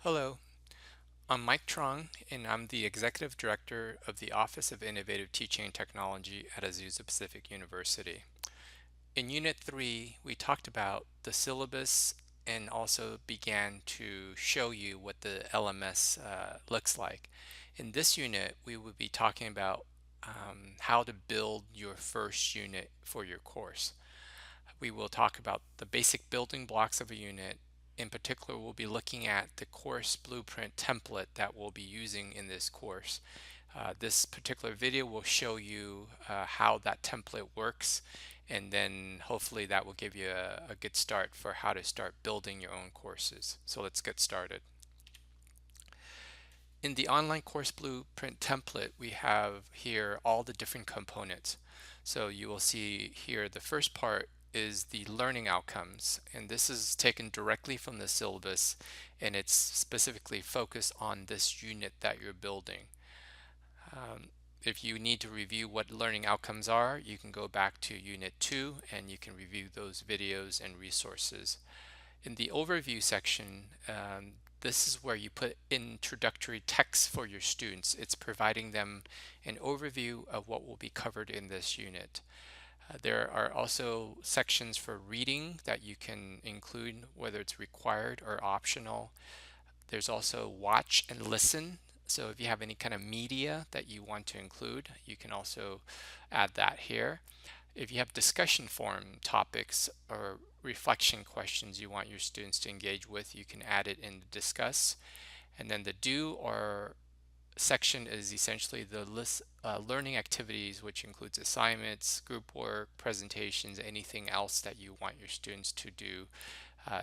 Hello, I'm Mike Trong, and I'm the Executive Director of the Office of Innovative Teaching and Technology at Azusa Pacific University. In Unit 3, we talked about the syllabus and also began to show you what the LMS looks like. In this unit, we will be talking about how to build your first unit for your course. We will talk about the basic building blocks of a unit. In particular, we'll be looking at the course blueprint template that we'll be using in this course. This particular video will show you how that template works, and then hopefully that will give you a good start for how to start building your own courses. So let's get started. In the online course blueprint template, we have here all the different components. So you will see here the first part is the learning outcomes, and this is taken directly from the syllabus, and it's specifically focused on this unit that you're building. If you need to review what learning outcomes are, you can go back to Unit 2 and you can review those videos and resources. In the overview section, this is where you put introductory text for your students. It's providing them an overview of what will be covered in this unit. There are also sections for reading that you can include, whether it's required or optional. There's also watch and listen. So if you have any kind of media that you want to include, you can also add that here. If you have discussion forum topics or reflection questions you want your students to engage with, you can add it in the discuss. And then the do or section is essentially the list learning activities, which includes assignments, group work, presentations, anything else that you want your students to do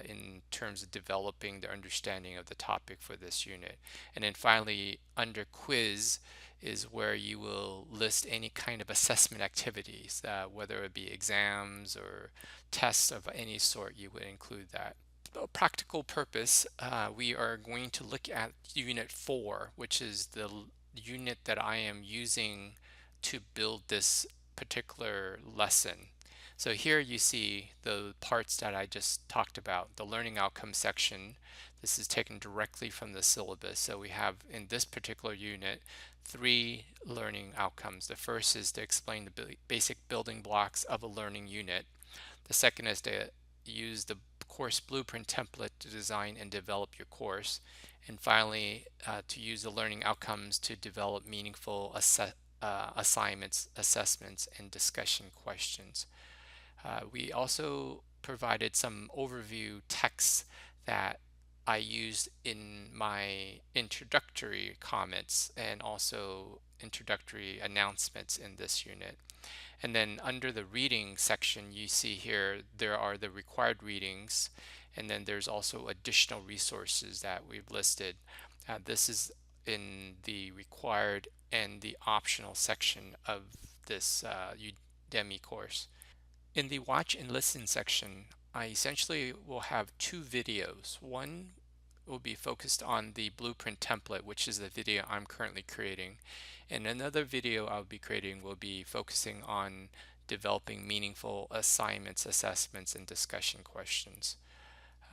in terms of developing their understanding of the topic for this unit. And then finally, under quiz is where you will list any kind of assessment activities, whether it be exams or tests of any sort, you would include that. A practical purpose, we are going to look at Unit 4, which is the unit that I am using to build this particular lesson. So here you see the parts that I just talked about, the learning outcome section. This is taken directly from the syllabus. So we have in this particular unit 3 learning outcomes. The first is to explain the basic building blocks of a learning unit. The second is to use the course blueprint template to design and develop your course. And finally, to use the learning outcomes to develop meaningful assignments, assessments, and discussion questions. We also provided some overview text that I used in my introductory comments and also introductory announcements in this unit. And then under the reading section, you see here there are the required readings, and then there's also additional resources that we've listed. This is in the required and the optional section of this Udemy course. In the watch and listen section, I essentially will have 2 videos. One will be focused on the blueprint template, which is the video I'm currently creating. And another video I'll be creating will be focusing on developing meaningful assignments, assessments, and discussion questions.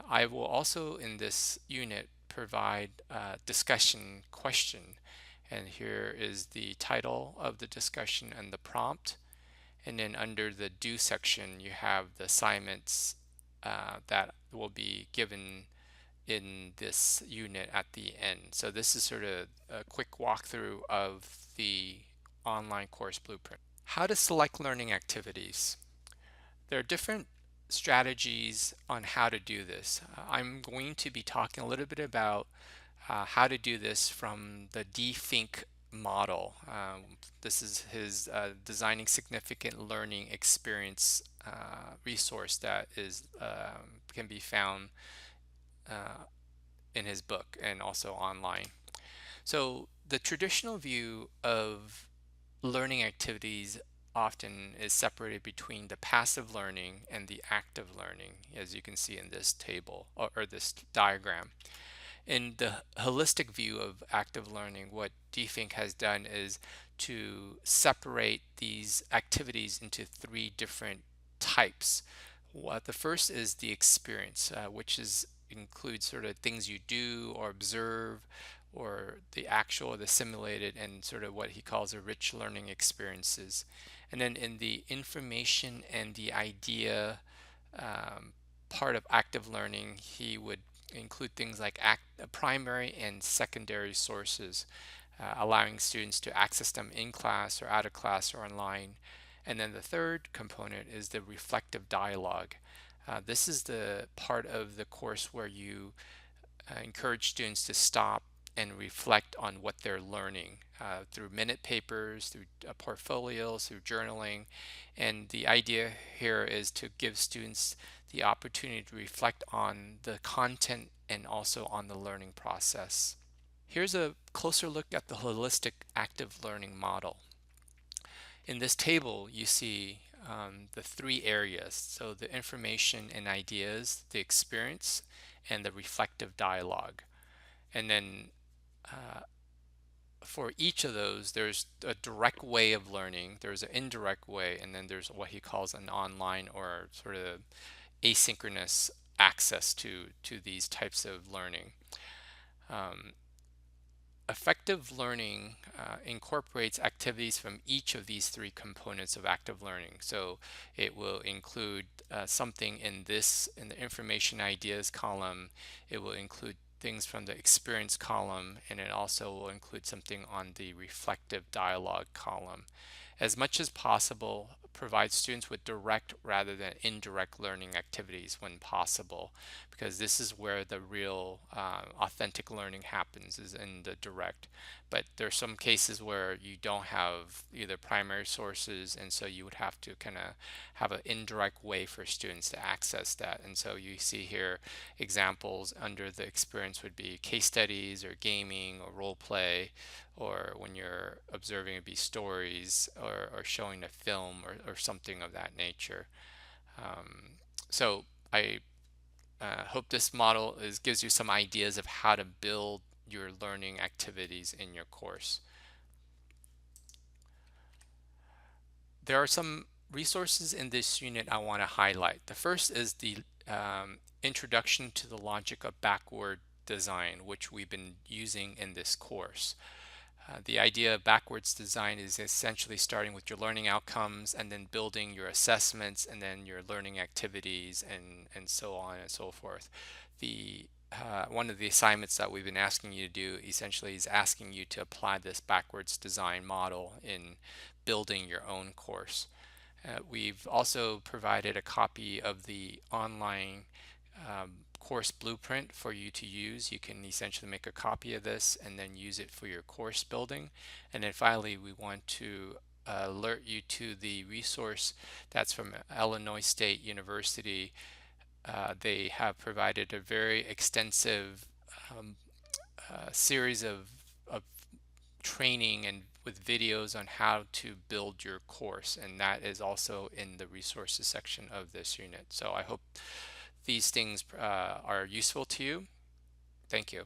I will also in this unit provide a discussion question. And here is the title of the discussion and the prompt. And then under the do section, you have the assignments that will be given in this unit at the end. So this is sort of a quick walkthrough of the online course blueprint. How to select learning activities. There are different strategies on how to do this. I'm going to be talking a little bit about how to do this from the DThink model. This is his Designing Significant Learning Experience resource that is can be found in his book and also online. So the traditional view of learning activities often is separated between the passive learning and the active learning, as you can see in this table or this diagram. In the holistic view of active learning, what DThink has done is to separate these activities into 3 different types. The first is the experience, which is include sort of things you do or observe, or the actual or the simulated, and sort of what he calls a rich learning experiences. And then in the information and the idea um, part of active learning, he would include things like primary and secondary sources, allowing students to access them in class or out of class or online. And then the third component is the reflective dialogue. This is the part of the course where you encourage students to stop and reflect on what they're learning through minute papers, through portfolios, through journaling. And the idea here is to give students the opportunity to reflect on the content and also on the learning process. Here's a closer look at the holistic active learning model. In this table, you see the three areas. So the information and ideas, the experience, and the reflective dialogue. And then for each of those, there's a direct way of learning, there's an indirect way, and then there's what he calls an online or sort of asynchronous access to these types of learning. Um, Effective learning incorporates activities from each of these three components of active learning. So it will include something in the information ideas column. It will include things from the experience column, and it also will include something on the reflective dialogue column. As much as possible, provide students with direct rather than indirect learning activities when possible, because this is where the real authentic learning happens, is in the direct. But there are some cases where you don't have either primary sources, and so you would have to kind of have an indirect way for students to access that. And so you see here examples under the experience would be case studies or gaming or role play, or when you're observing, it'd be stories or showing a film or something of that nature. So I hope this model gives you some ideas of how to build your learning activities in your course. There are some resources in this unit I want to highlight. The first is the Introduction to the Logic of Backward Design, which we've been using in this course. The idea of backwards design is essentially starting with your learning outcomes and then building your assessments and then your learning activities and so on and so forth. One of the assignments that we've been asking you to do essentially is asking you to apply this backwards design model in building your own course. We've also provided a copy of the online course blueprint for you to use. You can essentially make a copy of this and then use it for your course building. And then finally, we want to alert you to the resource that's from Illinois State University. They have provided a very extensive series of training and with videos on how to build your course, and that is also in the resources section of this unit. So I hope these things are useful to you. Thank you.